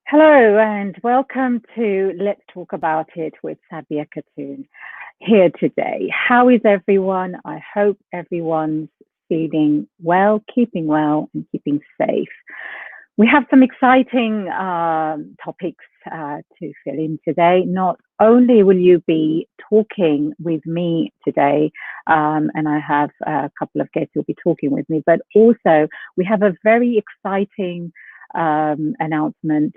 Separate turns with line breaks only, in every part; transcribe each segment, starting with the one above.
Hello and welcome to Let's Talk About It with SABIA KHATUN here today. How is everyone? I hope everyone's feeling well, and keeping safe. We have some exciting topics to fill in today. Not only will you be talking with me today, and I have a couple of guests who will be talking with me, but also we have a very exciting announcement,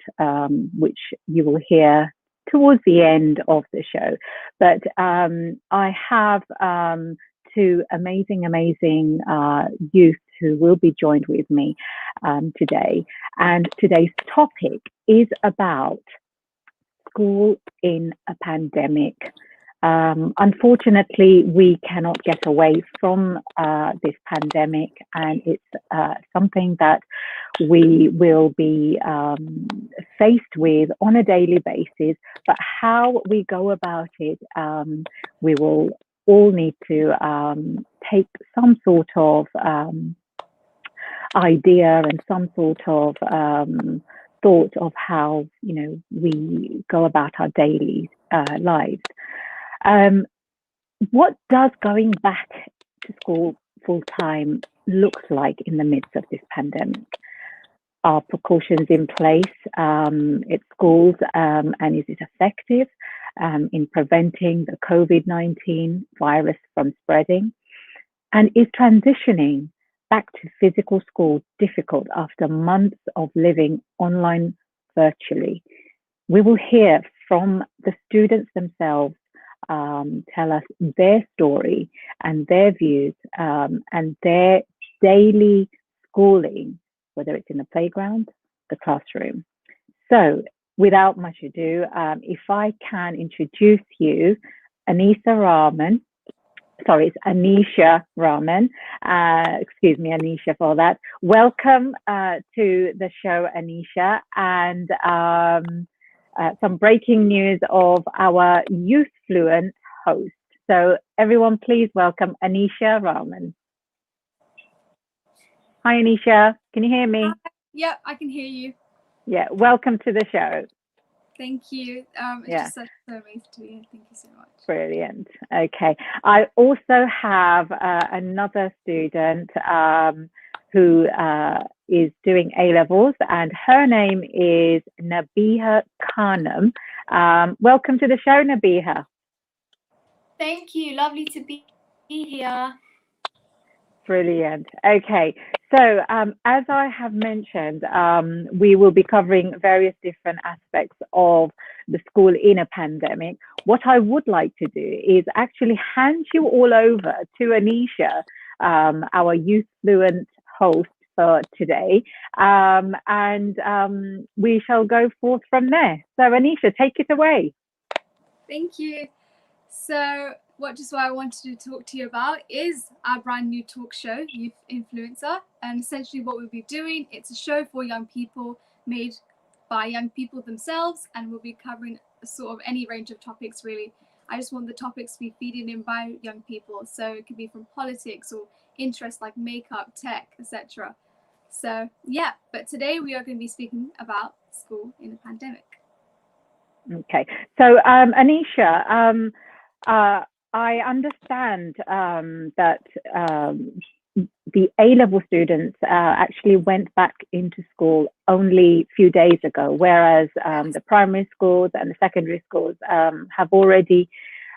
which you will hear towards the end of the show. But I have two amazing youth who will be joined with me today. And today's topic is about school in a pandemic. Unfortunately, we cannot get away from this pandemic, and it's something that we will be faced with on a daily basis. But how we go about it, we will all need to take some sort of idea and some sort of thought of how we go about our daily lives. What does going back to school full time looks like in the midst of this pandemic? Are precautions in place at schools, and is it effective in preventing the COVID-19 virus from spreading? And is transitioning back to physical school difficult after months of living online virtually? We will hear from the students themselves, tell us their story and their views and their daily schooling, whether it's in the playground, the classroom. So without much ado, if I can introduce you, Rahman. Sorry, it's Anisah Rahman. Excuse me, Anisah, for that. Welcome to the show, Anisah. And some breaking news of our youth fluent host. So everyone, please welcome Anisah Rahman. Hi, Anisah. Can you hear me?
Hi. Yeah, I can hear you.
Yeah, welcome to the show.
Thank you. It's just so amazing to be here. Thank you so much.
Brilliant. Okay. I also have another student who is doing A-levels, and her name is Nabihah Khanom. Welcome to the show, Nabihah.
Thank you. Lovely to be here.
Brilliant. Okay. So as I have mentioned, we will be covering various different aspects of the school in a pandemic. What I would like to do is actually hand you all over to Anisah, our youth fluent host for today, and we shall go forth from there. So Anisah, take it away.
Thank you. So what I wanted to talk to you about is our brand new talk show, Youth Influencer. And essentially what we'll be doing, it's a show for young people, made by young people themselves, and we'll be covering sort of any range of topics, really. I just want the topics to be feeding in by young people. So it could be from politics or interests like makeup, tech, etc. So yeah, but today we are going to be speaking about school in a pandemic.
Okay. So Anisah, I understand that the A-level students actually went back into school only a few days ago, whereas the primary schools and the secondary schools have already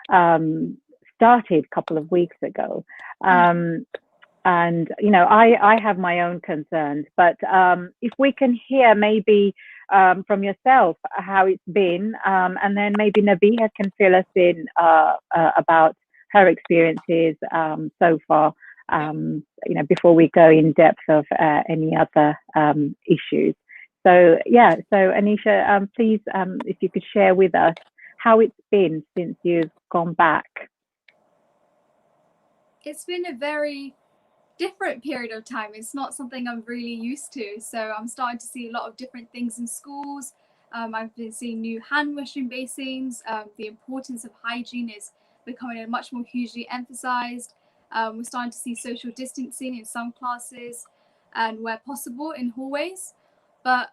started a couple of weeks ago. And, I have my own concerns, but if we can hear maybe from yourself how it's been, and then maybe Nabihah can fill us in about her experiences so far, before we go in depth of any other issues. So Anisah, please, if you could share with us how it's been since you've gone back.
It's been a very different period of time. It's not something I'm really used to. So I'm starting to see a lot of different things in schools. I've been seeing new hand washing basins. The importance of hygiene is becoming much more hugely emphasized. We're starting to see social distancing in some classes and where possible in hallways. But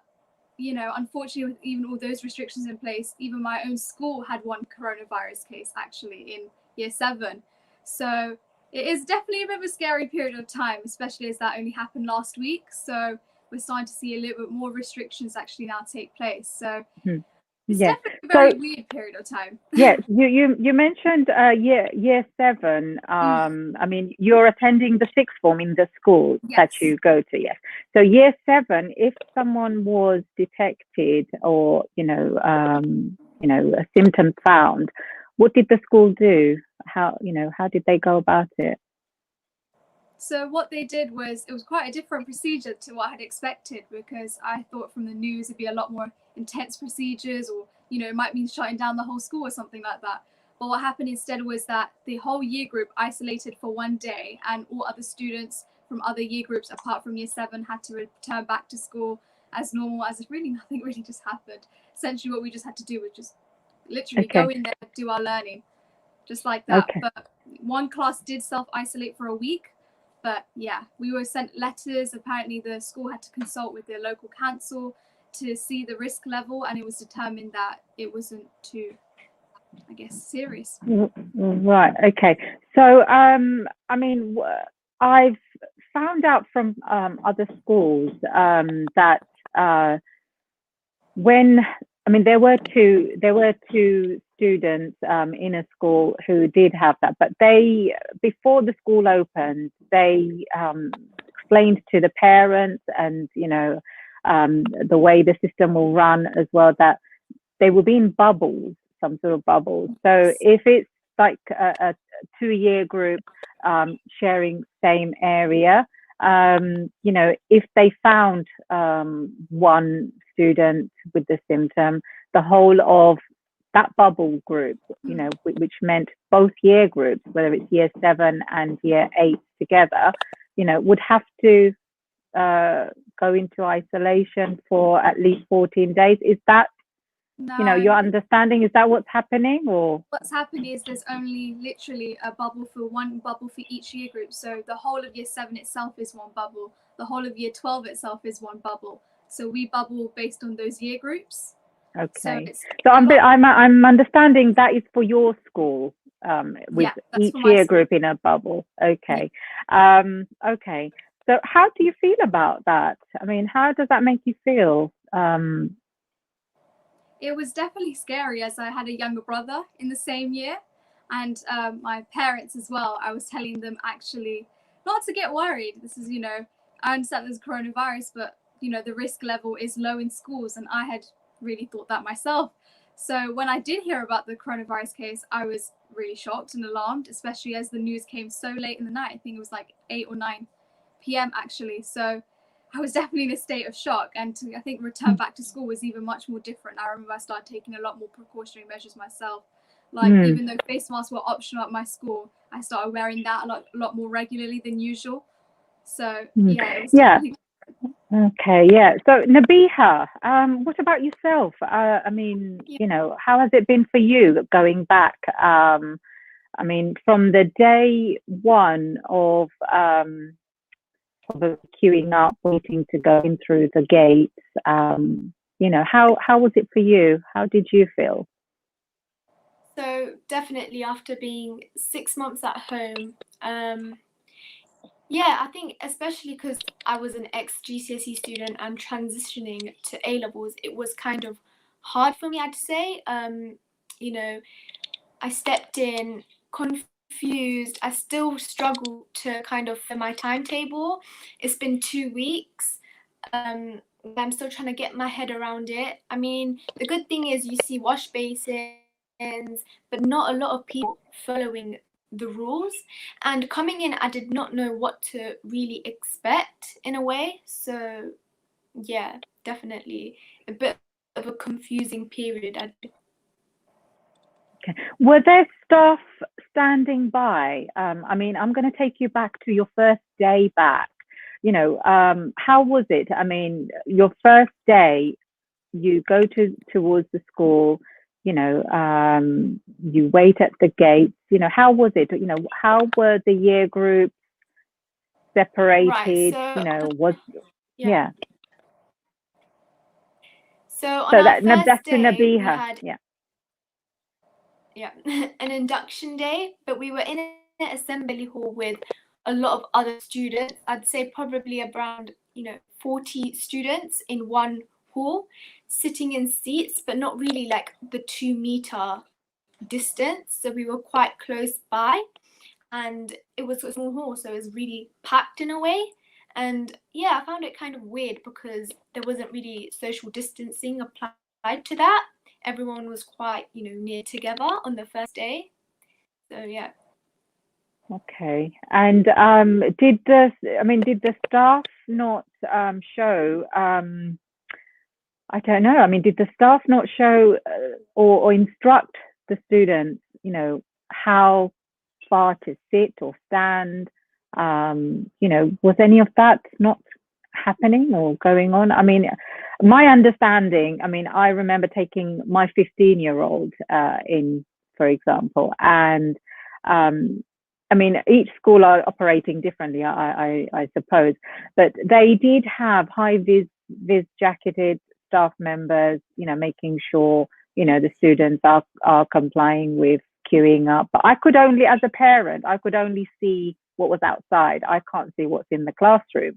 you know, unfortunately, with even all those restrictions in place, even my own school had one coronavirus case actually in year 7. So it is definitely a bit of a scary period of time, especially as that only happened last week. So we're starting to see a little bit more restrictions actually now take place. So it's definitely a very weird period of time.
Yeah, you mentioned year 7. I mean, you're attending the sixth form in the school that you go to. Yes. So year 7, if someone was detected or a symptom found, what did the school do? How did they go about it?
So what they did was, it was quite a different procedure to what I had expected, because I thought from the news it'd be a lot more intense procedures, or, you know, it might mean shutting down the whole school or something like that. But what happened instead was that the whole year group isolated for 1 day, and all other students from other year groups apart from year 7 had to return back to school as normal, as if really nothing really just happened. Essentially what we just had to do was just literally go in there, do our learning, just like that. But one class did self-isolate for a week. But yeah, we were sent letters. Apparently the school had to consult with the local council to see the risk level, and it was determined that it wasn't too, I guess, serious.
Right. Okay. So I mean, I've found out from other schools that there were two students in a school who did have that, but they, before the school opened, they explained to the parents and the way the system will run as well, that they will be in bubbles, some sort of bubbles. So if it's like a 2-year group sharing same area, if they found one student with the symptom, the whole of that bubble group, which meant both year groups, whether it's year 7 and year 8 together, would have to go into isolation for at least 14 days. Is that, your understanding? Is that what's happening? Or
what's happening is there's only literally one bubble for each year group. So the whole of year 7 itself is one bubble. The whole of year 12 itself is one bubble. So we bubble based on those year groups.
Okay. So I'm understanding that is for your school, with each year group in a bubble. Okay. Yeah. Okay. So how do you feel about that? I mean, how does that make you feel?
It was definitely scary, as I had a younger brother in the same year, and my parents as well. I was telling them actually not to get worried. This is, I understand there's coronavirus, but the risk level is low in schools, and I had really thought that myself. So when I did hear about the coronavirus case, I was really shocked and alarmed, especially as the news came so late in the night. I think it was like 8 or 9 p.m. actually. So I was definitely in a state of shock, and I think return back to school was even much more different. I remember I started taking a lot more precautionary measures myself. Like even though face masks were optional at my school, I started wearing that a lot more regularly than usual. So it was definitely
Okay, yeah. So Nabihah, what about yourself? I mean, how has it been for you going back? I mean, from the day 1 of queuing up, waiting to go in through the gates, how was it for you? How did you feel?
So definitely after being 6 months at home, I think especially because I was an ex-GCSE student and transitioning to A-levels, it was kind of hard for me, I'd say. I stepped in confused. I still struggle to kind of fit my timetable. It's been 2 weeks. I'm still trying to get my head around it. I mean, the good thing is you see wash basins, but not a lot of people following the rules. And coming in, I did not know what to really expect in a way. So yeah, definitely a bit of a confusing period.
Okay. Were there staff standing by? I mean, I'm going to take you back to your first day back. How was it? I mean, your first day, you go towards the school, you wait at the gates. How was it? How were the year groups separated?
Right, so,
yeah.
So on
So
our
that's
first
to
day, we
Nabihah.
had
Yeah.
an induction day, but we were in an assembly hall with a lot of other students. I'd say probably around 40 students in one hall, sitting in seats, but not really like the 2 meter distance. So we were quite close by, and it was a small hall, so it was really packed in a way. And yeah, I found it kind of weird because there wasn't really social distancing applied to that. Everyone was quite, near together on the first day. So yeah.
Okay. And did the staff not show? I don't know. I mean, did the staff not show or instruct the students, how far to sit or stand? Was any of that not happening or going on? I mean, my understanding, I remember taking my 15-year-old in, for example, and each school are operating differently, I suppose, but they did have high vis jacketed staff members, making sure, the students are complying with queuing up. But I could only, as a parent, I could only see what was outside. I can't see what's in the classroom.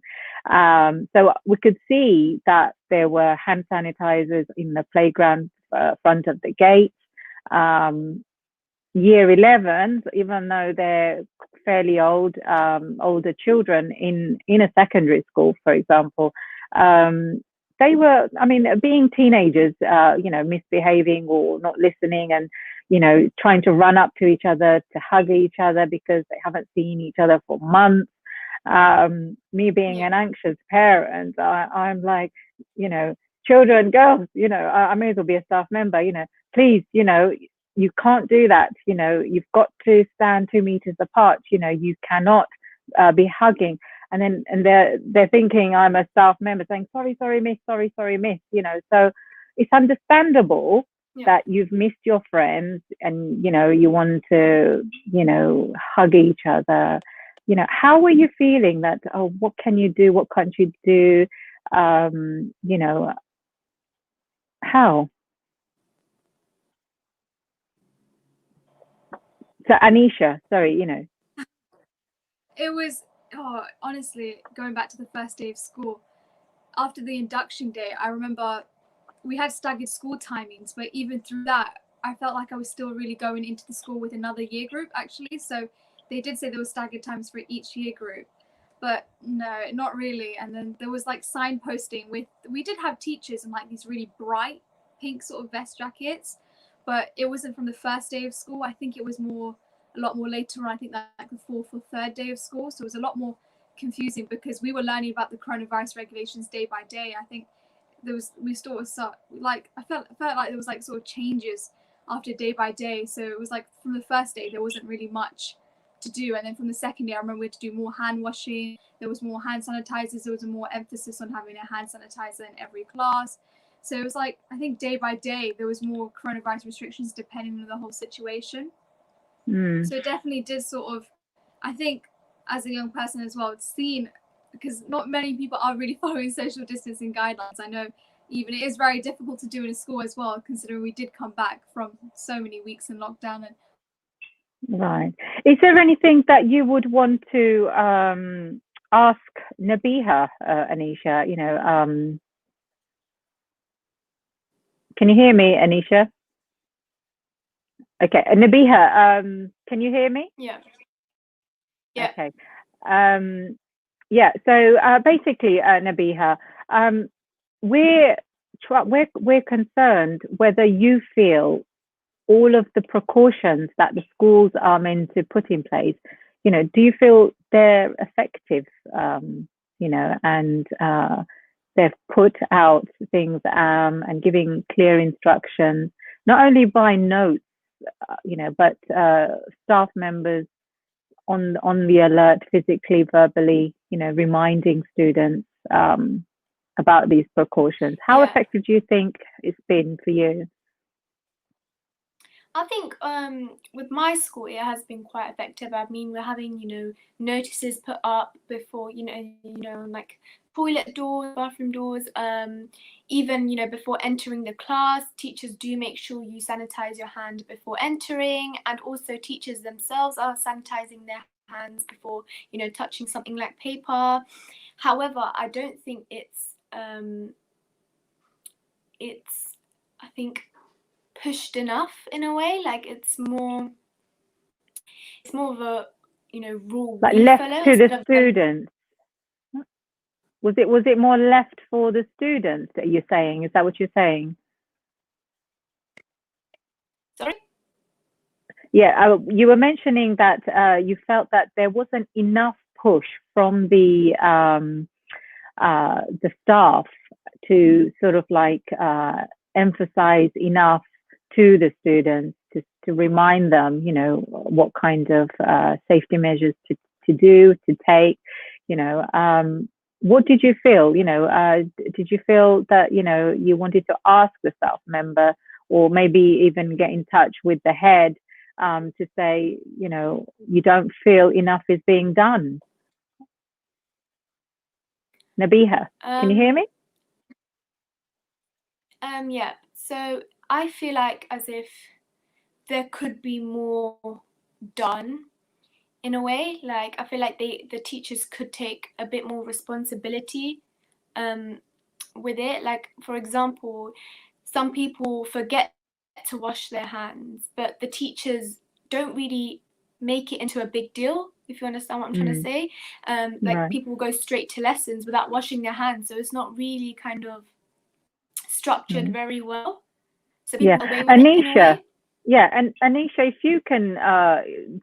So we could see that there were hand sanitizers in the playground front of the gate. Year 11, even though they're fairly old, older children in a secondary school, for example, they were, being teenagers, misbehaving or not listening, and trying to run up to each other to hug each other because they haven't seen each other for months. Me being an anxious parent, I'm like, children, girls, I may as well be a staff member, please, you can't do that. You've got to stand 2 meters apart. You cannot be hugging. And they're thinking I'm a staff member saying, sorry, miss, sorry, miss, so it's understandable that you've missed your friends and, you want to, hug each other. How were you feeling that, what can you do? What can't you do? How? So Anisha, sorry,
It was, honestly, going back to the first day of school, after the induction day, I remember we had staggered school timings, but even through that, I felt like I was still really going into the school with another year group, actually. So they did say there were staggered times for each year group, but no, not really. And then there was like signposting we did have teachers in like these really bright pink sort of vest jackets, but it wasn't from the first day of school. I think it was a lot more later on. I think that like the fourth or third day of school. So it was a lot more confusing because we were learning about the coronavirus regulations day by day. I think we sort of like I felt like there was like sort of changes after day by day. So it was like from the first day there wasn't really much to do, and then from the second day I remember we had to do more hand washing. There was more hand sanitizers. There was more emphasis on having a hand sanitizer in every class. So it was like I think day by day there was more coronavirus restrictions depending on the whole situation. So it definitely did sort of, I think, as a young person as well, it's seen, because not many people are really following social distancing guidelines. I know even it is very difficult to do in a school as well, considering we did come back from so many weeks in lockdown. And
right. Is there anything that you would want to ask Nabihah, Anisha? Can you hear me, Anisha? Okay, Nabihah, can you hear me?
Yeah.
Okay. Yeah. So basically, Nabihah, we're concerned whether you feel all of the precautions that the schools are meant to put in place, do you feel they're effective? And they've put out things and giving clear instructions, not only by notes, but staff members on the alert, physically, verbally, reminding students about these precautions. How effective do you think it's been for you?
I think with my school it has been quite effective. I mean, we're having notices put up before on like toilet doors, bathroom doors, even, you know, before entering the class, teachers do make sure you sanitize your hand before entering, and also teachers themselves are sanitizing their hands before, you know, touching something like paper. However, I don't think it's I think pushed enough in a way. Like it's more of a, you know, rule
Like
we
left
follow
to the
instead of them.
students. Was it more left for the students that you're saying? Is that what you're saying?
Sorry?
Yeah, you were mentioning that you felt that there wasn't enough push from the staff to sort of like emphasize enough to the students to remind them, you know, what kind of safety measures to do, to take, you know. What did you feel? You know, did you feel that, you know, you wanted to ask the staff member, or maybe even get in touch with the head to say, you know, you don't feel enough is being done? Nabihah, can you hear me?
Yeah. So I feel like as if there could be more done in a way. Like I feel like the teachers could take a bit more responsibility with it. Like, for example, some people forget to wash their hands, but the teachers don't really make it into a big deal, if you understand what I'm trying to say. Like
Right.
people go straight to lessons without washing their hands, so it's not really kind of structured very well. So people
Yeah,
away with it in a
Anisha.
way.
Yeah, and Anisha, if you can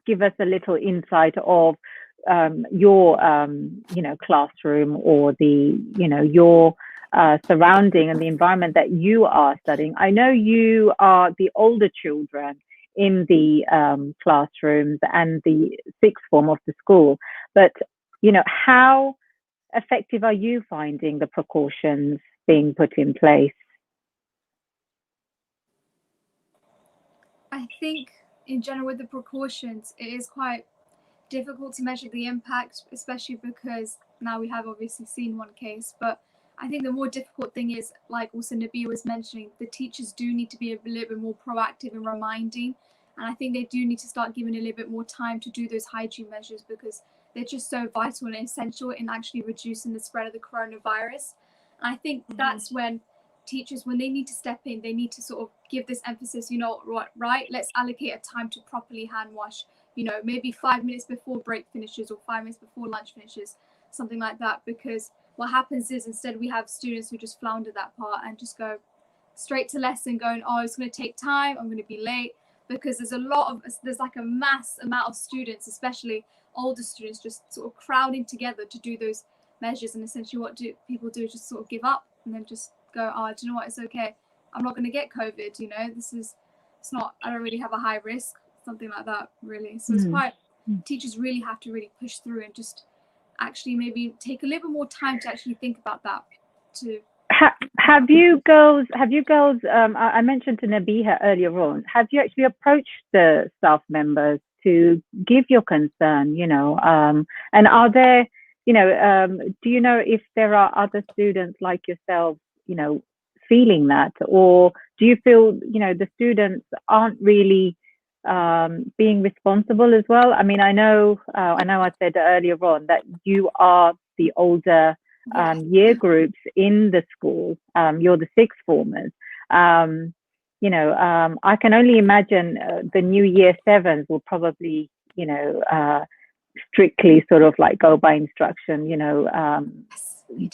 give us a little insight of your, you know, classroom, or the, you know, your surrounding and the environment that you are studying. I know you are the older children in the classrooms and the sixth form of the school, but, you know, how effective are you finding the precautions being put in place?
I think in general with the precautions, it is quite difficult to measure the impact, especially because now we have obviously seen one case. But I think the more difficult thing is, like also Nabihah was mentioning, the teachers do need to be a little bit more proactive in reminding. And I think they do need to start giving a little bit more time to do those hygiene measures, because they're just so vital and essential in actually reducing the spread of the coronavirus. And I think that's when teachers, when they need to step in, they need to sort of give this emphasis, you know what, right, let's allocate a time to properly hand wash, you know, maybe 5 minutes before break finishes or 5 minutes before lunch finishes, something like that. Because what happens is, instead we have students who just flounder that part and just go straight to lesson going, oh, it's going to take time, I'm going to be late. Because there's like a mass amount of students, especially older students, just sort of crowding together to do those measures. And essentially what do people do is just sort of give up and then just go, oh, do you know what, it's okay, I'm not going to get COVID, you know, it's not, I don't really have a high risk, something like that, really. So it's quite, teachers really have to really push through and just actually maybe take a little bit more time to actually think about that.
Have you girls, I mentioned to Nabihah earlier on, have you actually approached the staff members to give your concern, you know, and are there, you know, do you know if there are other students like yourself, you know, feeling that, or do you feel, you know, the students aren't really being responsible as well? I mean, I know I said earlier on that you are the older year groups in the school. You're the sixth formers. You know, I can only imagine the new year sevens will probably, you know, strictly sort of like go by instruction, you know,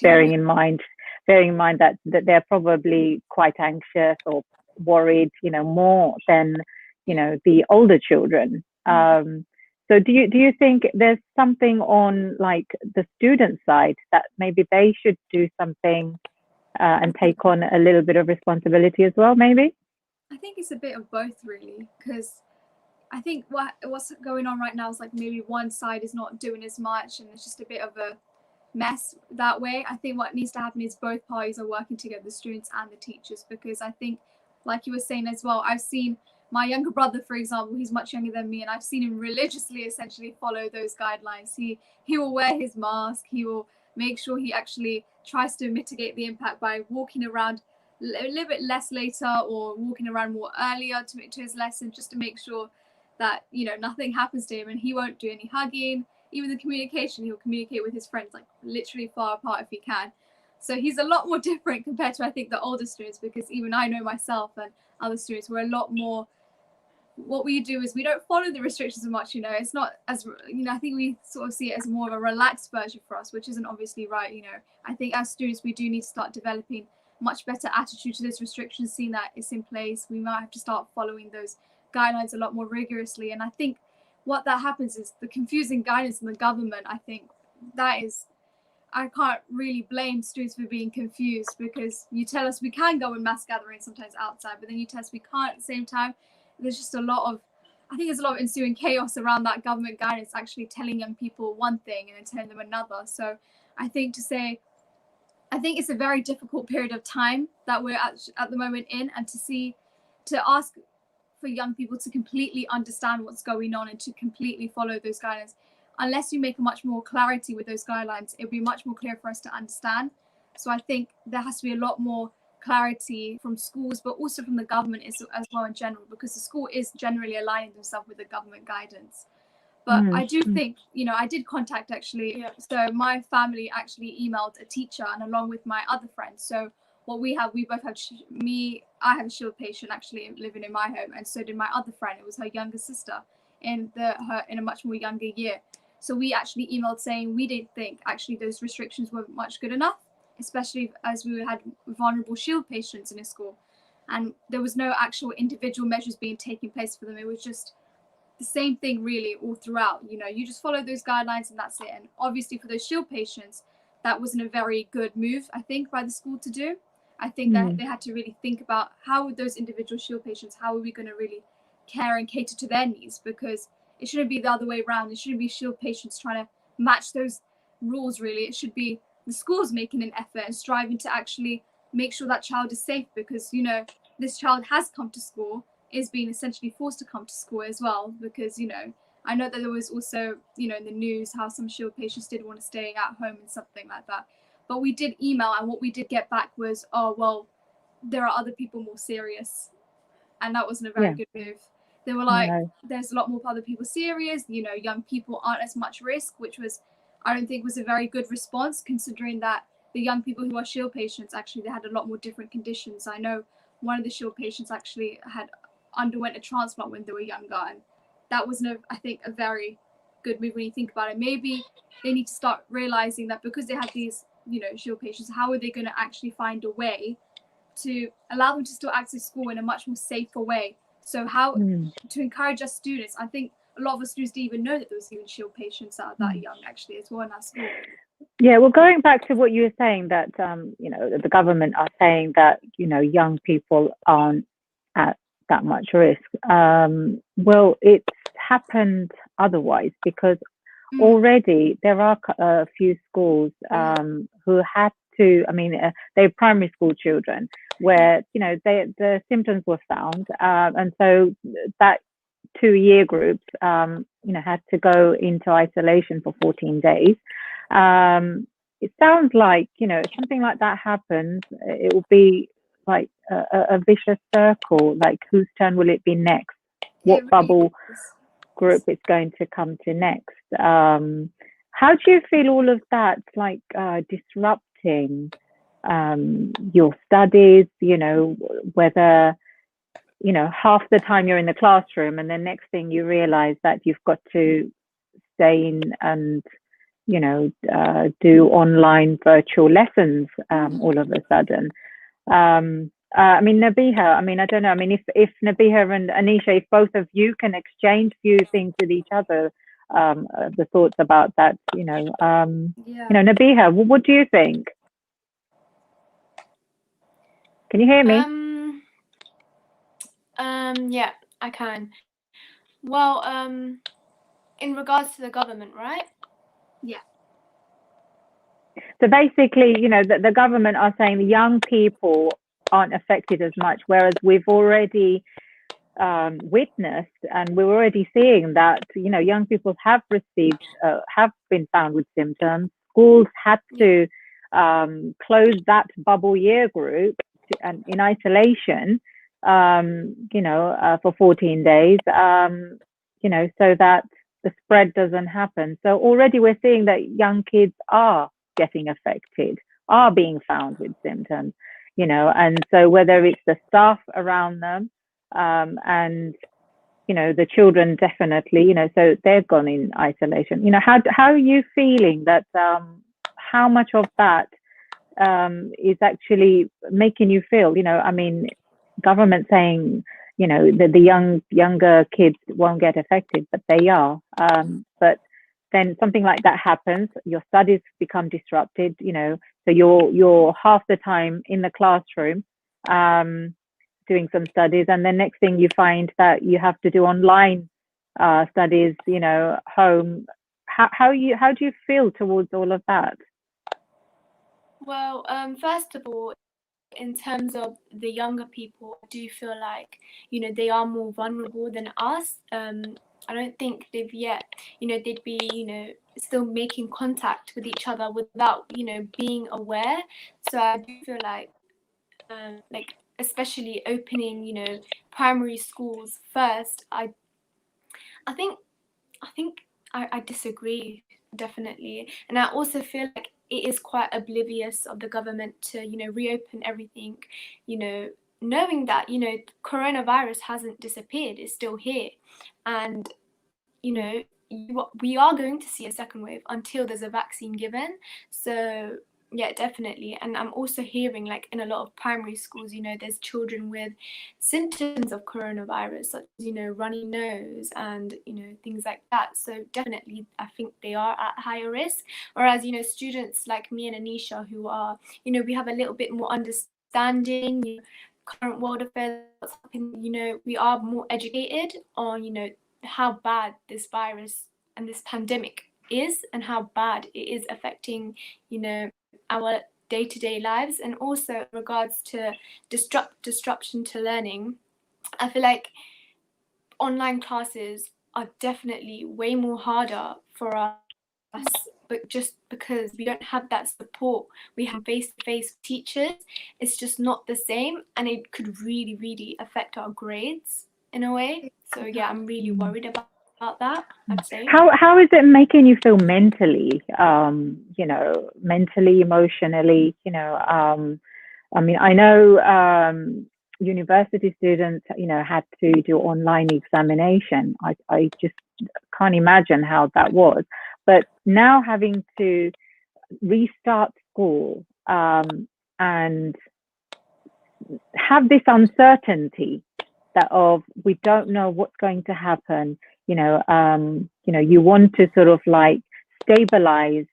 bearing in mind that they're probably quite anxious or worried, you know, more than, you know, the older children. So do you think there's something on like the student side that maybe they should do something and take on a little bit of responsibility as well, maybe?
I think it's a bit of both, really, because I think what's going on right now is like maybe one side is not doing as much and it's just a bit of a mess that way. I think what needs to happen is both parties are working together, the students and the teachers, because I think, like you were saying as well, I've seen my younger brother, for example, he's much younger than me, and I've seen him religiously essentially follow those guidelines. He will wear his mask, he will make sure he actually tries to mitigate the impact by walking around a little bit less later or walking around more earlier to his lesson, just to make sure that, you know, nothing happens to him. And he won't do any hugging. Even the communication, he'll communicate with his friends like literally far apart if he can. So he's a lot more different compared to, I think, the older students, because even I know myself and other students, we're a lot more, what we do is we don't follow the restrictions as much, you know. It's not as, you know, I think we sort of see it as more of a relaxed version for us, which isn't obviously right, you know. I think as students, we do need to start developing much better attitude to those restrictions, seeing that it's in place. We might have to start following those guidelines a lot more rigorously. And I think what that happens is the confusing guidance in the government. I think that is, I can't really blame students for being confused, because you tell us we can go in mass gatherings sometimes outside, but then you tell us we can't at the same time. There's just a lot of, I think there's a lot of ensuing chaos around that government guidance actually telling young people one thing and then telling them another. So I think it's a very difficult period of time that we're at the moment in, and to ask for young people to completely understand what's going on and to completely follow those guidelines. Unless you make much more clarity with those guidelines, it'll be much more clear for us to understand. So I think there has to be a lot more clarity from schools, but also from the government as well in general, because the school is generally aligning themselves with the government guidance. But I do think, you know, I did contact actually, so my family actually emailed a teacher, and along with my other friends. So what we both have, I have a Shield patient actually living in my home, and so did my other friend. It was her younger sister in a much more younger year. So we actually emailed saying we didn't think actually those restrictions were much good enough, especially as we had vulnerable Shield patients in a school, and there was no actual individual measures being taken place for them. It was just the same thing really all throughout. You know, you just follow those guidelines and that's it. And obviously for those Shield patients, that wasn't a very good move, I think, by the school to do. I think that they had to really think about how would those individual Shield patients, how are we going to really care and cater to their needs, because it shouldn't be the other way around. It shouldn't be Shield patients trying to match those rules, really. It should be the schools making an effort and striving to actually make sure that child is safe, because, you know, this child has come to school, is being essentially forced to come to school as well, because, you know, I know that there was also, you know, in the news how some Shield patients did want to stay at home and something like that. But we did email, and what we did get back was, oh, well, there are other people more serious. And that wasn't a very good move. They were like, there's a lot more other people serious, you know, young people aren't as much risk, which was, I don't think was a very good response, considering that the young people who are Shield patients, actually, they had a lot more different conditions. I know one of the Shield patients actually underwent a transplant when they were younger, and that wasn't, I think, a very good move when you think about it. Maybe they need to start realizing that because they have these, you know, Shield patients, how are they going to actually find a way to allow them to still access school in a much more safer way? So how to encourage us students, I think a lot of us students didn't even know that there was even Shield patients that are that young actually as well in our school.
Yeah, well, going back to what you were saying, that you know, the government are saying that, you know, young people aren't at that much risk. Well, it's happened otherwise, because already there are a few schools who had to, I mean, they're primary school children where, you know, the symptoms were found, and so that 2-year group, you know, had to go into isolation for 14 days. It sounds like, you know, if something like that happens, it will be like a vicious circle. Like, whose turn will it be next? What bubble group it's going to come to next? How do you feel all of that, like, disrupting your studies? You know, whether, you know, half the time you're in the classroom and the next thing you realize that you've got to stay in and, you know, do online virtual lessons all of a sudden. I mean, Nabihah, I mean, I don't know. I mean, if Nabihah and Anisha, if both of you can exchange few things with each other, the thoughts about that, you know, you know, Nabihah, what do you think? Can you hear me?
Yeah, I can. Well, in regards to the government, right?
Yeah.
So basically, you know, the government are saying the young people aren't affected as much, whereas we've already witnessed, and we're already seeing that, you know, young people have been found with symptoms, schools had to close that bubble year group and in isolation, for 14 days, so that the spread doesn't happen. So already we're seeing that young kids are getting affected, are being found with symptoms, and so whether it's the staff around them, and the children definitely, so they've gone in isolation. How are you feeling that, how much of that is actually making you feel, government saying, that the younger kids won't get affected, but they are. But then something like that happens, your studies become disrupted, so you're half the time in the classroom, doing some studies, and then next thing you find that you have to do online studies, home. How do you feel towards all of that?
Well, first of all, in terms of the younger people, I do feel like, they are more vulnerable than us. I don't think they've yet, they'd be, still making contact with each other without, being aware. So I do feel like especially opening, primary schools first, I think I disagree, definitely. And I also feel like it is quite oblivious of the government to, reopen everything, knowing that, coronavirus hasn't disappeared, it's still here. And, we are going to see a second wave until there's a vaccine given. So yeah, definitely. And I'm also hearing in a lot of primary schools, there's children with symptoms of coronavirus, such as, runny nose and, things like that. So definitely, I think they are at higher risk. Whereas, students like me and Anisha who are, we have a little bit more understanding, current world affairs, what's happening, we are more educated on, how bad this virus and this pandemic is and how bad it is affecting, our day-to-day lives. And also in regards to disruption to learning, I feel like online classes are definitely way more harder for us, but just because we don't have that support, we have face-to-face teachers, it's just not the same, and it could really, really affect our grades in a way. So yeah, I'm really worried about that, I'd say.
How is it making you feel mentally, mentally, emotionally, I know university students, had to do online examination. I just can't imagine how that was. But now having to restart school, and have this uncertainty that we don't know what's going to happen. You want to sort of stabilize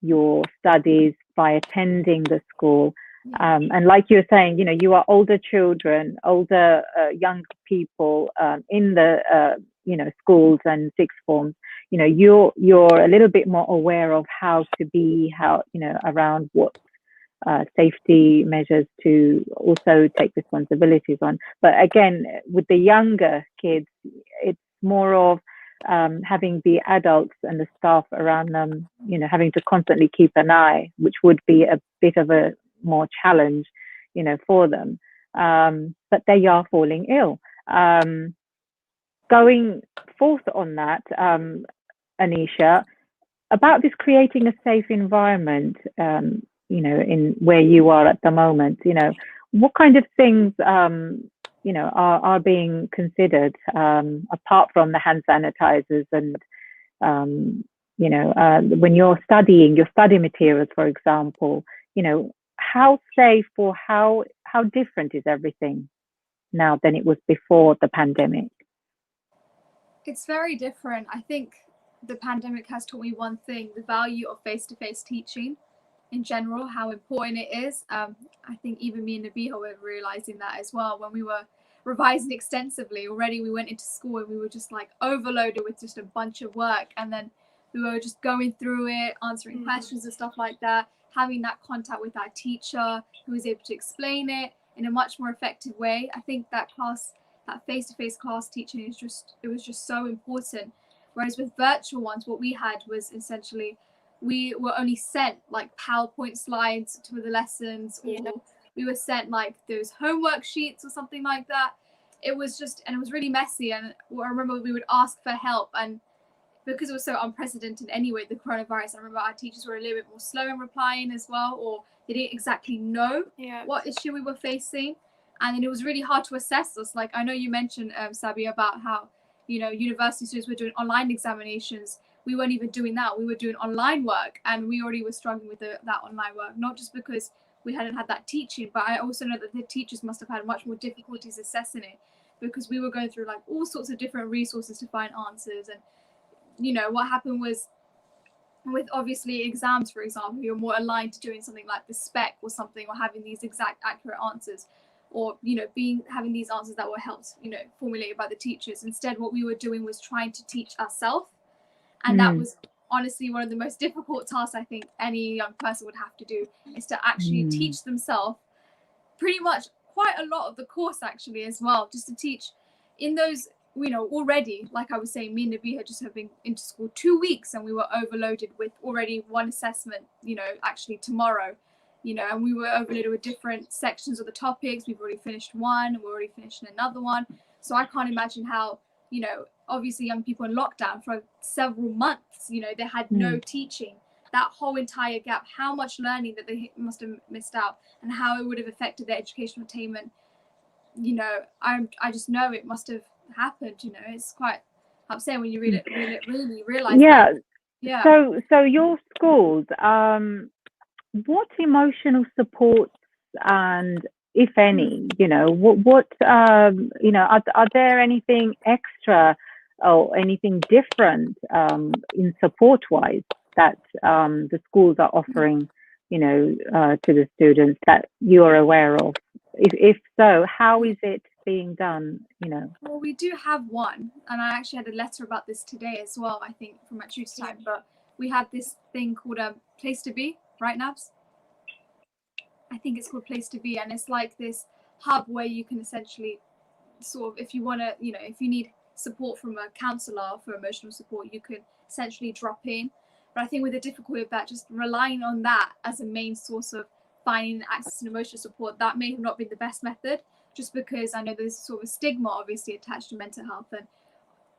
your studies by attending the school. And like you're saying, you are older children, young people in the schools and sixth forms. You're a little bit more aware of how to be, around what safety measures to also take responsibilities on. But again, with the younger kids, it's more of having the adults and the staff around them, having to constantly keep an eye, which would be a bit of a more challenge, for them. But they are falling ill. Going forth on that, Anisha, about this creating a safe environment, in where you are at the moment, what kind of things, are being considered, apart from the hand sanitizers and, when you're studying your study materials, for example, how safe or how different is everything now than it was before the pandemic?
It's very different. I think the pandemic has taught me one thing: the value of face-to-face teaching in general, how important it is. I think even me and Nabihah were realizing that as well when we were revising extensively. Already we went into school and we were just overloaded with just a bunch of work, and then we were just going through it, answering questions and stuff like that, having that contact with our teacher who was able to explain it in a much more effective way. I think that face-to-face class teaching was just so important. Whereas with virtual ones, what we had was essentially we were only sent like PowerPoint slides to the lessons, or we were sent like those homework sheets or something like that. It was just, and it was really messy. And I remember we would ask for help, and because it was so unprecedented anyway, the coronavirus, I remember our teachers were a little bit more slow in replying as well, or they didn't exactly know what issue we were facing. And then it was really hard to assess us. Like, I know you mentioned, Sabia, about how, you know, university students were doing online examinations. We weren't even doing that. We were doing online work, and we already were struggling with that online work, not just because we hadn't had that teaching, but I also know that the teachers must have had much more difficulties assessing it, because we were going through like all sorts of different resources to find answers. And you know, what happened was, with obviously exams, for example, you're more aligned to doing something like the spec or something, or having these exact accurate answers, or, you know, having these answers that were helped, you know, formulated by the teachers. Instead, what we were doing was trying to teach ourselves. And that was honestly one of the most difficult tasks I think any young person would have to do, is to actually teach themselves pretty much quite a lot of the course actually as well, just to teach in those, you know, already, like I was saying, me and Nabihah just have been into school 2 weeks, and we were overloaded with already one assessment, you know, actually tomorrow, you know, and we were overloaded with different sections of the topics. We've already finished one, and we're already finishing another one. So I can't imagine how, you know, obviously young people in lockdown for several months, you know, they had no teaching. That whole entire gap, how much learning that they must have missed out, and how it would have affected their educational attainment, you know, I just know it must have happened. You know, it's quite upsetting when you read it, really realize that.
So your schools, what emotional supports, and if any, you know, what you know, are there anything extra or anything different in support wise that the schools are offering, you know, to the students that you are aware of? If so, how is it being done, you know?
Well, we do have one, and I actually had a letter about this today as well, I think, from my tutor time. But we have this thing called a Place to Be, right, Nabs? I think it's called Place to Be, and it's like this hub where you can essentially sort of, if you want to, you know, if you need support from a counsellor for emotional support, you can essentially drop in. But I think with the difficulty of that, just relying on that as a main source of finding access and emotional support, that may have not been the best method, just because I know there's sort of a stigma obviously attached to mental health. And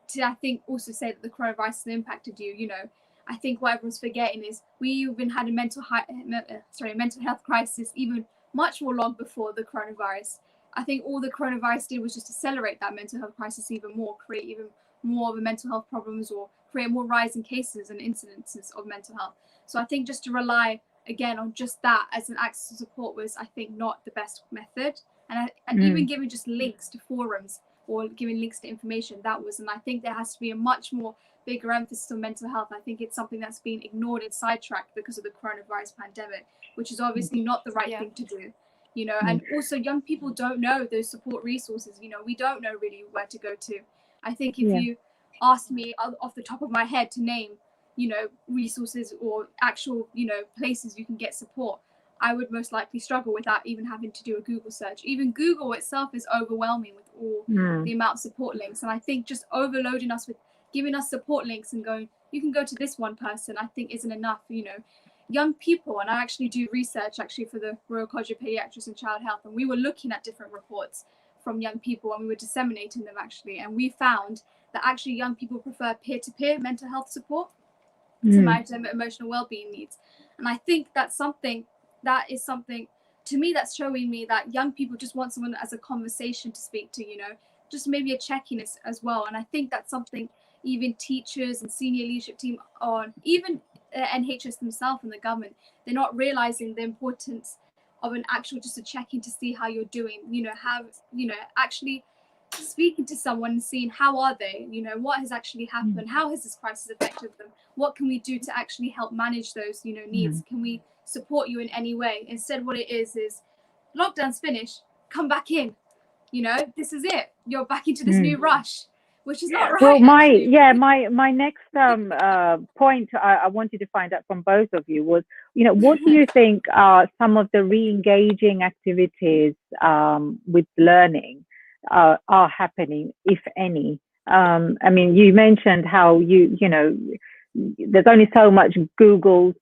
to, I think, also say that the coronavirus has impacted you, you know, I think what everyone's forgetting is we've been had a mental health crisis even much more long before the coronavirus. I think all the coronavirus did was just accelerate that mental health crisis even more, create even more of a mental health problems, or create more rise in cases and incidences of mental health. So I think just to rely again on just that as an access to support was, I think, not the best method. And even giving just links to forums or giving links to information, that was, and I think there has to be a much more bigger emphasis on mental health. I think it's something that's been ignored and sidetracked because of the coronavirus pandemic, which is obviously not the right thing to do, you know. And also young people don't know those support resources, you know, we don't know really where to go to. I think if you asked me off the top of my head to name, you know, resources or actual, you know, places you can get support, I would most likely struggle without even having to do a Google search. Even Google itself is overwhelming with all the amount of support links. And I think just overloading us with giving us support links and going, you can go to this one person, I think isn't enough. You know, young people, and I actually do research actually for the Royal College of Pediatrics and Child Health, and we were looking at different reports from young people, and we were disseminating them actually, and we found that actually young people prefer peer-to-peer mental health support to manage their emotional well-being needs. And I think that's something to me that's showing me that young people just want someone as a conversation to speak to, you know, just maybe a check-in as well. And I think that's something even teachers and senior leadership team, or even NHS themselves and the government, they're not realizing the importance of an actual just a check-in to see how you're doing, you know, have, you know, actually speaking to someone and seeing how are they, you know, what has actually happened, how has this crisis affected them, what can we do to actually help manage those, you know, needs, can we support you in any way? Instead what it is lockdown's finished, come back in, you know, this is it, you're back into this new rush, which is not right.
Well, my next point I wanted to find out from both of you was, you know, what do you think are some of the re-engaging activities with learning are happening, if any? I mean, you mentioned how you know, there's only so much Google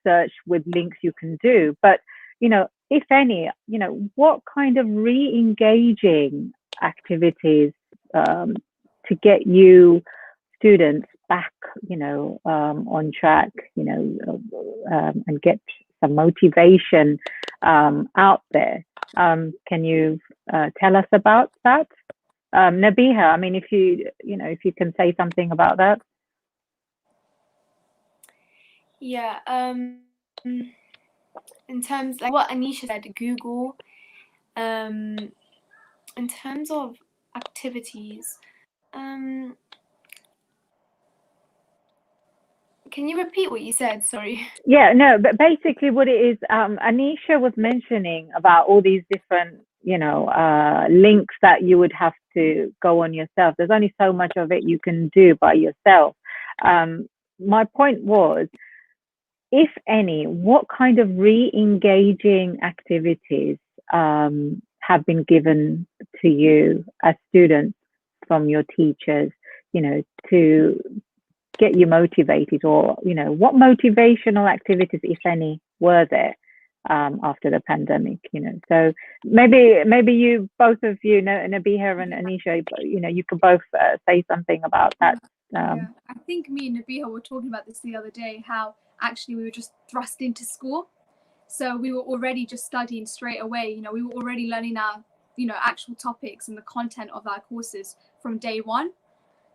search with links you can do. But, if any, what kind of re-engaging activities to get you students back, on track, and get some motivation out there. Can you tell us about that? Nabihah, I mean, if you can say something about that.
Yeah, in terms like what Anisha said, Google. In terms of activities, can you repeat what you said? Sorry.
Yeah, no, but basically what it is, Anisha was mentioning about all these different, links that you would have to go on yourself. There's only so much of it you can do by yourself. My point was, if any, what kind of re-engaging activities have been given to you as students from your teachers, to get you motivated, or what motivational activities, if any, were there after the pandemic? So maybe you, both of you, Nabihah and Anisha, you could both say something about that.
Yeah, I think me and Nabihah were talking about this the other day, how actually we were just thrust into school. So we were already just studying straight away. We were already learning our, actual topics and the content of our courses from day one.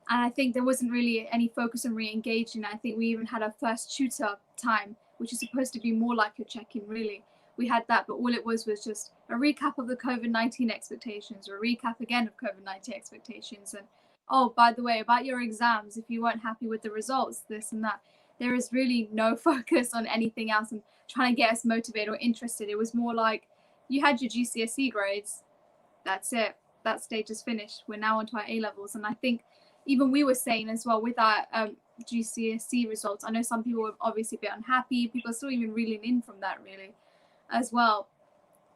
And I think there wasn't really any focus on re-engaging. I think we even had our first tutor time, which is supposed to be more like a check-in, really. We had that, but all it was just a recap of the COVID-19 expectations, or a recap again of COVID-19 expectations. And, oh, by the way, about your exams, if you weren't happy with the results, this and that. There is really no focus on anything else and trying to get us motivated or interested. It was more like, you had your GCSE grades, that's it. That stage is finished. We're now onto our A-levels. And I think even we were saying as well with our GCSE results, I know some people were obviously a bit unhappy. People are still even reeling in from that, really, as well.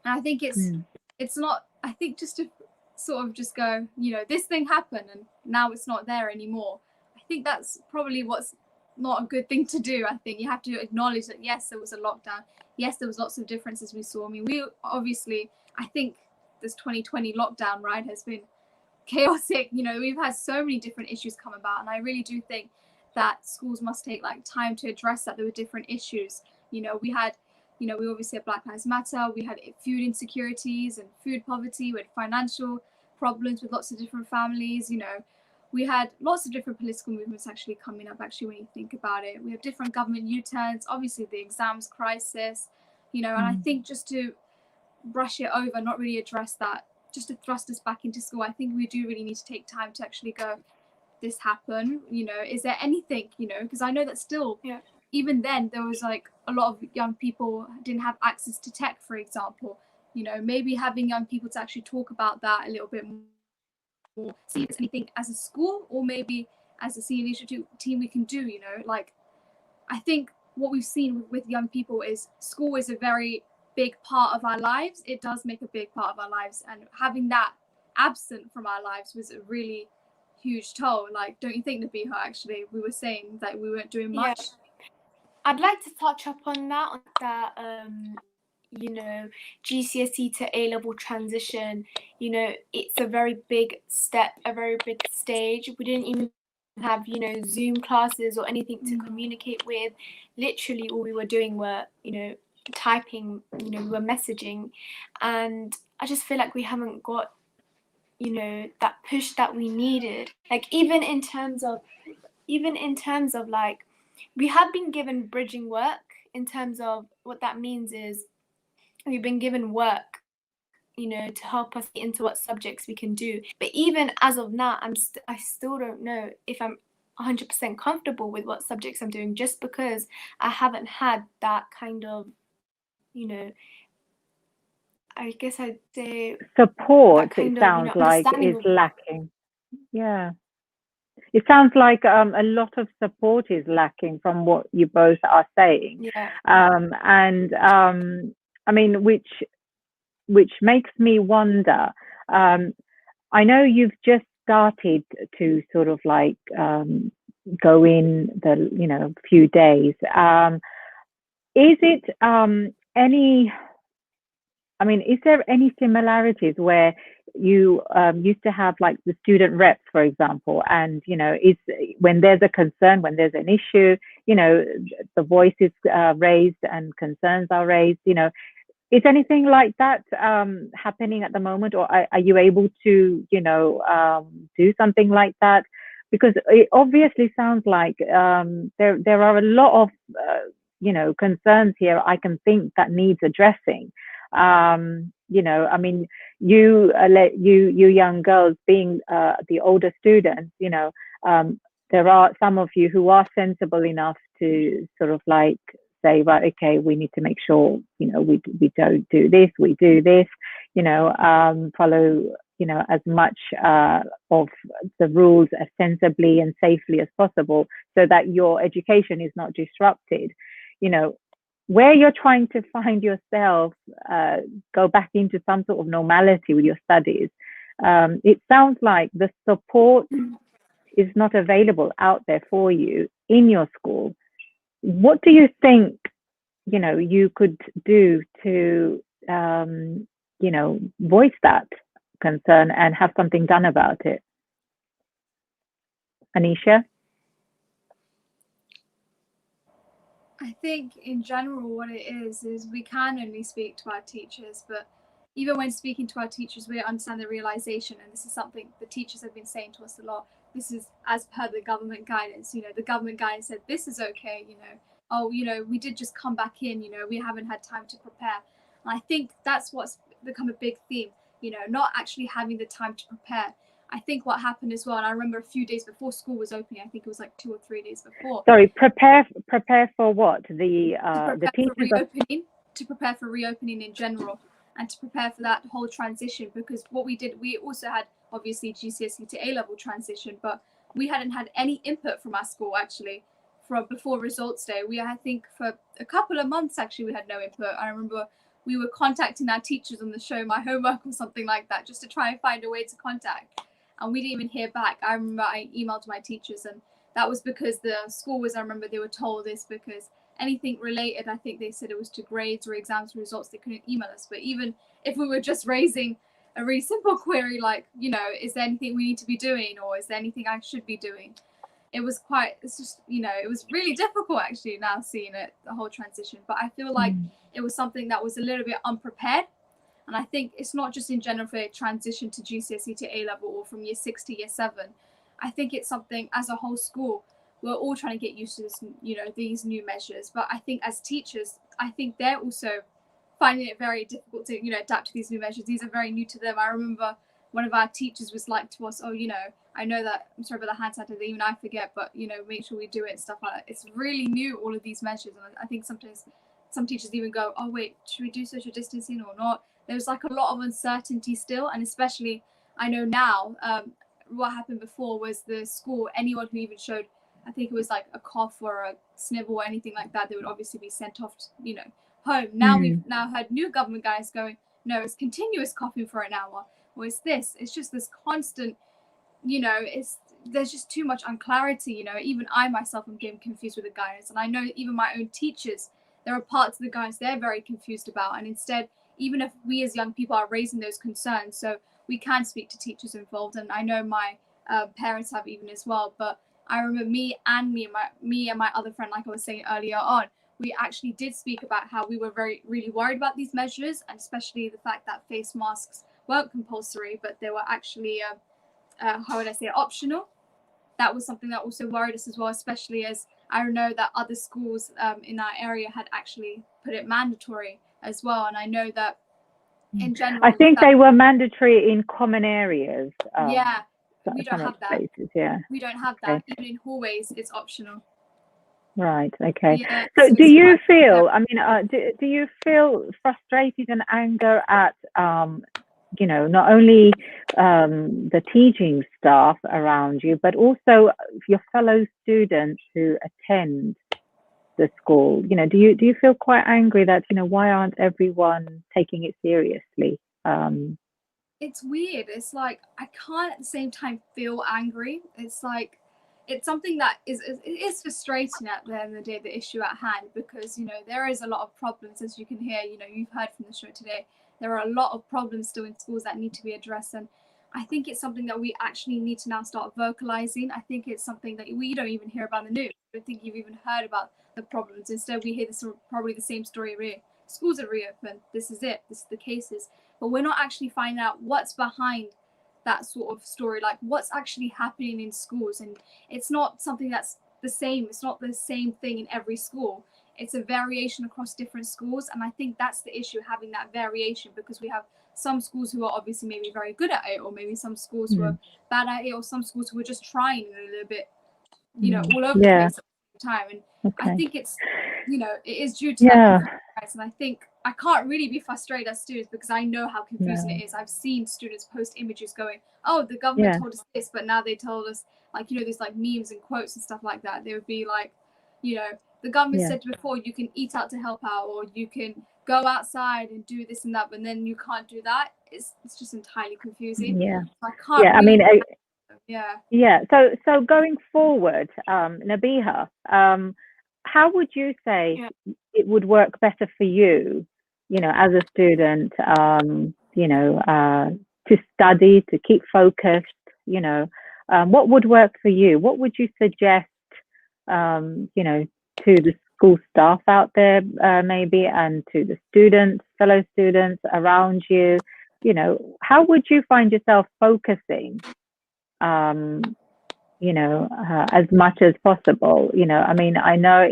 And I think it's not, I think just to sort of just go, this thing happened and now it's not there anymore. I think that's probably what's not a good thing to do. I think you have to acknowledge that, yes, there was a lockdown. Yes, there was lots of differences we saw. I mean, we obviously, I think this 2020 lockdown, right, has been chaotic. We've had so many different issues come about, and I really do think that schools must take time to address that. There were different issues. We had, we obviously had Black Lives Matter, we had food insecurities and food poverty, we had financial problems with lots of different families. We had lots of different political movements actually coming up, actually, when you think about it. We have different government U-turns, obviously the exams crisis, and I think just to brush it over, not really address that, just to thrust us back into school, I think we do really need to take time to actually go, this happened, is there anything, because I know that still, even then, there was a lot of young people didn't have access to tech, for example. Maybe having young people to actually talk about that a little bit more, see if there's anything as a school or maybe as a senior leadership team we can do. I think what we've seen with young people is school is a very big part of our lives. It does make a big part of our lives, and having that absent from our lives was a really huge toll. Don't you think, Nabihah? Actually, we were saying that we weren't doing much.
Yeah. I'd like to touch up on that GCSE to A-level transition. It's a very big step, a very big stage. We didn't even have Zoom classes or anything to communicate with. Literally all we were doing were typing, we were messaging, and I just feel like we haven't got that push that we needed. Even in terms of we have been given bridging work. In terms of what that means is we've been given work to help us get into what subjects we can do. But even as of now, I still don't know if I'm 100% comfortable with what subjects I'm doing, just because I haven't had that kind of I guess I'd say
support. It sounds like is lacking. Yeah, it sounds like a lot of support is lacking from what you both are saying.
Yeah.
And I mean, which makes me wonder. I know you've just started to sort of go in the, few days. Is it is there any similarities where you used to have like the student reps, for example, and, is when there's a concern, when there's an issue, the voice is raised and concerns are raised, is anything like that happening at the moment, or are you able to, do something like that? Because it obviously sounds like there are a lot of, concerns here I can think that needs addressing. You young girls being the older students, there are some of you who are sensible enough to sort of like say, right, okay, we need to make sure, we don't do this, we do this, follow, as much of the rules as sensibly and safely as possible so that your education is not disrupted. Where you're trying to find yourself, go back into some sort of normality with your studies, it sounds like the support is not available out there for you in your school. What do you think, you could do to, voice that concern and have something done about it? Anisha?
I think in general what it is we can only speak to our teachers, but even when speaking to our teachers, we understand the realization, and this is something the teachers have been saying to us a lot. This is as per the government guidance. The government guidance said this is okay. We did just come back in. We haven't had time to prepare. And I think that's what's become a big theme. Not actually having the time to prepare. I think what happened as well, and I remember a few days before school was opening, I think it was like 2 or 3 days before.
Sorry, prepare for what? The
teachers to prepare for reopening in general, and to prepare for that whole transition. Because what we did, we also had obviously GCSE to A-level transition, but we hadn't had any input from our school actually from before results day. I think for a couple of months actually we had no input. I remember we were contacting our teachers on the show My Homework or something like that, just to try and find a way to contact. And we didn't even hear back. I remember I emailed my teachers, and that was because the school was, I remember they were told this because anything related, I think they said it was to grades or exams results, they couldn't email us. But even if we were just raising a really simple query like, is there anything we need to be doing, or is there anything I should be doing? It was it was really difficult actually now seeing it, the whole transition. But I feel like it was something that was a little bit unprepared. And I think it's not just in general for a transition to GCSE to A-level or from year 6 to year 7. I think it's something as a whole school, we're all trying to get used to this, these new measures. But I think as teachers, I think they're also finding it very difficult to, adapt to these new measures. These are very new to them. I remember one of our teachers was like to us, I know that, I'm sorry about the hand sanitizer, even I forget, but, make sure we do it and stuff like that. It's really new, all of these measures. And I think sometimes some teachers even go, oh, wait, should we do social distancing or not? There's like a lot of uncertainty still, and especially I know now what happened before was the school, anyone who even showed, I think it was like a cough or a snivel or anything like that, they would obviously be sent off home. Now we've now heard new government guys going, no, it's continuous coughing for an hour, or it's just this constant, there's just too much unclarity. Even I myself am getting confused with the guidance, and I know even my own teachers, there are parts of the guidance they're very confused about, and instead, even if we as young people are raising those concerns, so we can speak to teachers involved, and I know my parents have even as well. But I remember me and my other friend, like I was saying earlier on, we actually did speak about how we were really worried about these measures, and especially the fact that face masks weren't compulsory, but they were actually, optional. That was something that also worried us as well, especially as I know that other schools in our area had actually put it mandatory as well. And I know that in general,
I think they were mandatory in common areas.
We don't have that.
Places,
we don't have that. Even in hallways, it's optional.
Right. Okay. So do you feel? Do you feel frustrated and anger at not only the teaching staff around you, but also your fellow students who attend the school? Do you feel quite angry that why aren't everyone taking it seriously?
It's weird. It's like I can't at the same time feel angry. It's like it's something that it is frustrating at the end of the day, the issue at hand, because, you know, there is a lot of problems, as you can hear, you know, you've heard from the show today. There are a lot of problems still in schools that need to be addressed, and I think it's something that we actually need to now start vocalizing. I think it's something that we don't even hear about in the news. I don't think you've even heard about the problems. Instead, we hear probably the same story every year. Schools are reopened. This is it. This is the cases. But we're not actually finding out what's behind that sort of story, like what's actually happening in schools. And it's not something that's the same. It's not the same thing in every school. It's a variation across different schools. And I think that's the issue, having that variation, because we have some schools who are obviously maybe very good at it, or maybe some schools who are bad at it, or some schools who are just trying a little bit, you know, all over the place at the same time. And I think it's, you know, it is due to that. And I think I can't really be frustrated as students, because I know how confusing it is. I've seen students post images going, oh, the government told us this, but now they told us, like, you know, there's like memes and quotes and stuff like that. They would be like, you know, the government said before, you can eat out to help out, or you can go outside and do this and that, but then you can't do that. It's just entirely confusing. I can't
I mean, so going forward, Nabihah, how would you say it would work better for you, you know, as a student, you know, to study, to keep focused, you know, what would work for you? What would you suggest, you know, to the school staff out there, maybe, and to the students, fellow students around you? You know, how would you find yourself focusing, you know, as much as possible? You know, I mean, I know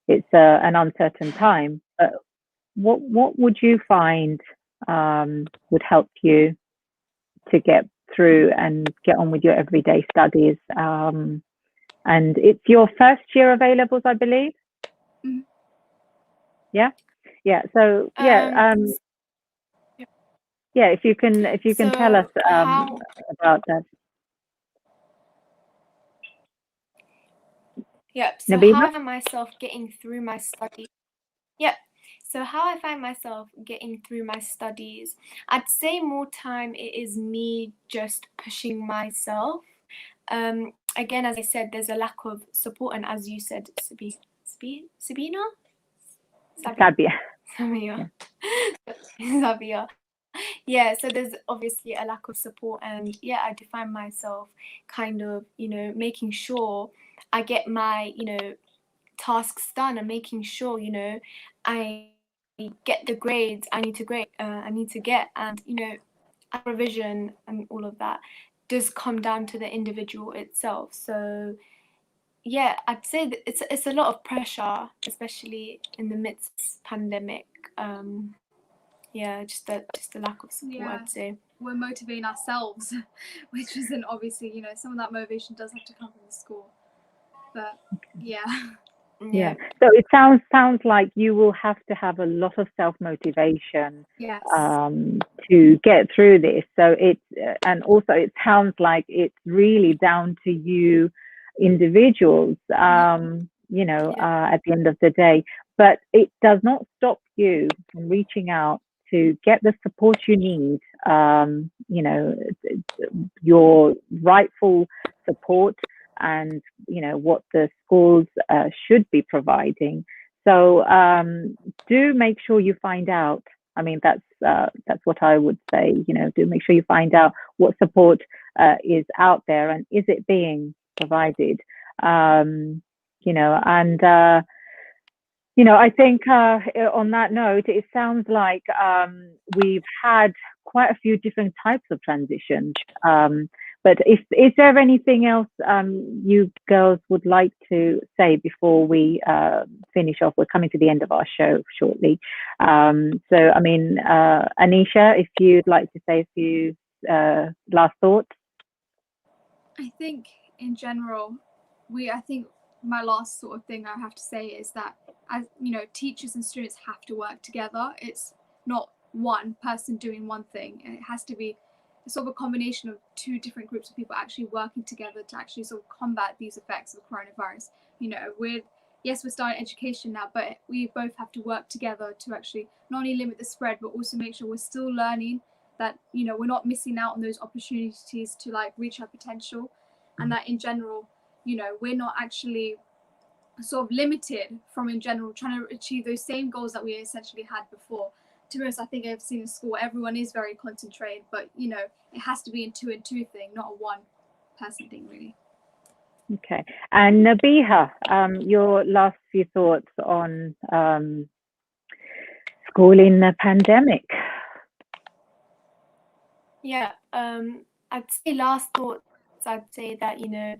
it's an uncertain time, but what would you find would help you to get through and get on with your everyday studies? And it's your first year of A-levels, I believe. Yeah. So if you can tell us about that.
So
Nabihah?
how I find myself getting through my studies. So how I find myself getting through my studies, I'd say more time it is me just pushing myself. Again, as I said, there's a lack of support, and as you said, Sabina?
SABIA.
SABIA. Yeah, so there's obviously a lack of support, and I define myself kind of, you know, making sure I get my, you know, tasks done, and making sure, you know, I get the grades I need to get, and, you know, revision and all of that does come down to the individual itself. So I'd say that it's a lot of pressure, especially in the midst of pandemic. Just the lack of support, I'd say.
We're motivating ourselves, which isn't, obviously, you know, some of that motivation does have to come from the school. But
so it sounds like you will have to have a lot of self-motivation to get through this. So and also it sounds like it's really down to you individuals, you know, at the end of the day. But it does not stop you from reaching out to get the support you need, you know, your rightful support, and, you know, what the schools should be providing. So do make sure you find out. I mean, that's what I would say. You know, do make sure you find out what support is out there, and is it being provided. You know, and you know, I think on that note, it sounds like we've had quite a few different types of transitions. But is there anything else you girls would like to say before we finish off? We're coming to the end of our show shortly. So, I mean, Anisha, if you'd like to say a few last thoughts.
I think in general, I think my last sort of thing I have to say is that, as you know, teachers and students have to work together. It's not one person doing one thing. It has to be sort of a combination of two different groups of people actually working together to actually sort of combat these effects of coronavirus. You know, we're starting education now, but we both have to work together to actually not only limit the spread, but also make sure we're still learning, that, you know, we're not missing out on those opportunities to like reach our potential. and that in general, you know, we're not actually sort of limited from in general trying to achieve those same goals that we essentially had before. To be honest, I think I've seen in school everyone is very concentrated, but you know, it has to be a two and two thing, not a one person thing really.
Okay, and Nabihah, your last few thoughts on school in the pandemic?
Yeah, I'd say last thoughts, I'd say that, you know,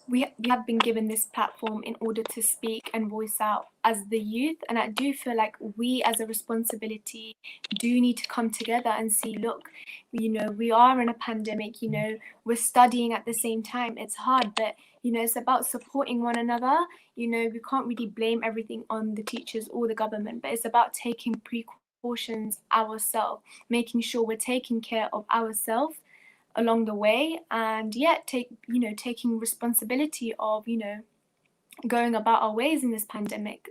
we have been given this platform in order to speak and voice out as the youth, and I do feel like we as a responsibility do need to come together and see, look, you know, we are in a pandemic, you know, we're studying at the same time, it's hard, but you know, it's about supporting one another. You know, we can't really blame everything on the teachers or the government, but it's about taking precautions ourselves, making sure we're taking care of ourselves along the way, and yet taking responsibility of, you know, going about our ways in this pandemic.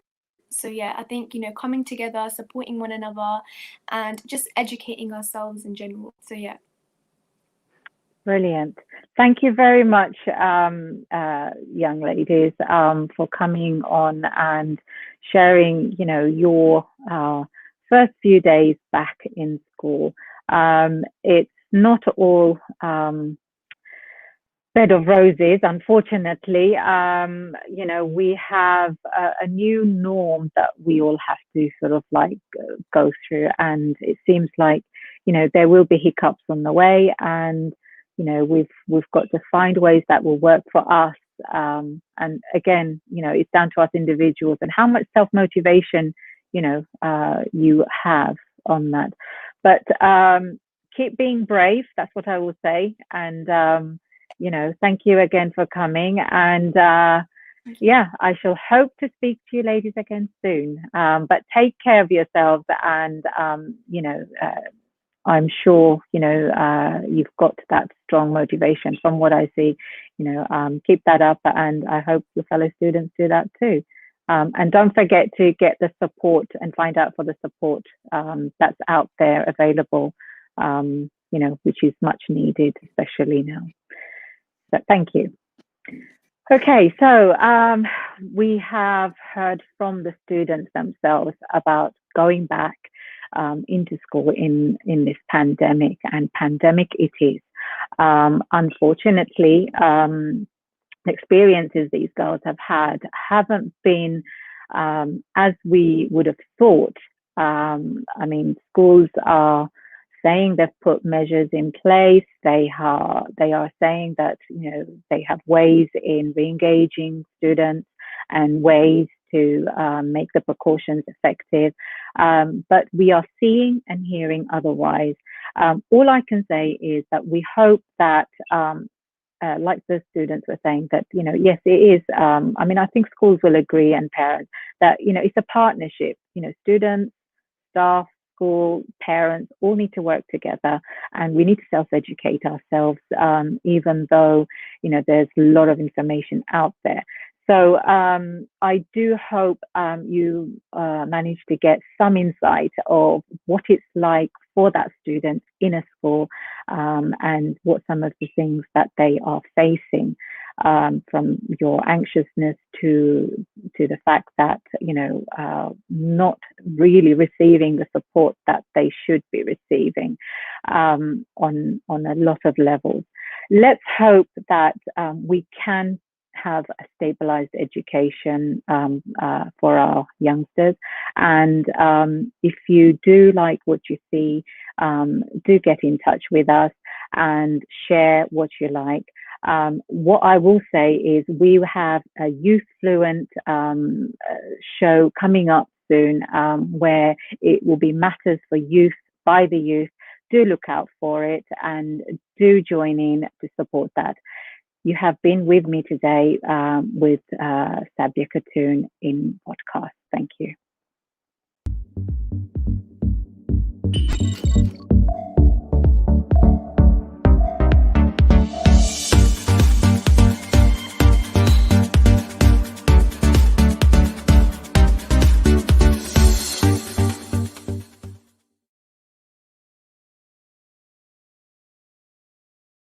So yeah, I think, you know, coming together, supporting one another, and just educating ourselves in general. So yeah.
Brilliant. Thank you very much, young ladies, for coming on and sharing, you know, your first few days back in school. It's not all bed of roses, unfortunately. You know, we have a new norm that we all have to sort of like go through, and it seems like, you know, there will be hiccups on the way, and you know, we've got to find ways that will work for us. And again, you know, it's down to us individuals and how much self-motivation, you know, you have on that. But keep being brave. That's what I will say. And, you know, thank you again for coming. And yeah, I shall hope to speak to you ladies again soon. But take care of yourselves, and, you know, I'm sure, you know, you've got that strong motivation from what I see. You know, keep that up, and I hope your fellow students do that too. And don't forget to get the support and find out for the support that's out there available, you know, which is much needed, especially now. So thank you. Okay, so we have heard from the students themselves about going back into school in this pandemic, and pandemic it is. Unfortunately, the experiences these girls have had haven't been as we would have thought. I mean, schools are saying they've put measures in place. They are saying that, you know, they have ways in re-engaging students and ways to make the precautions effective. But we are seeing and hearing otherwise. All I can say is that we hope that, like the students were saying, that, you know, yes, it is. I mean, I think schools will agree, and parents, that, you know, it's a partnership. You know, students, staff, school, parents all need to work together, and we need to self-educate ourselves, even though, you know, there's a lot of information out there. So I do hope you manage to get some insight of what it's like for that student in a school, and what some of the things that they are facing, from your anxiousness to the fact that, you know, not really receiving the support that they should be receiving on a lot of levels. Let's hope that we can have a stabilized education for our youngsters. And if you do like what you see, do get in touch with us and share what you like. What I will say is we have a youth fluent show coming up soon, where it will be matters for youth by the youth. Do look out for it, and do join in to support that. You have been with me today with SABIA KHATUN in podcast.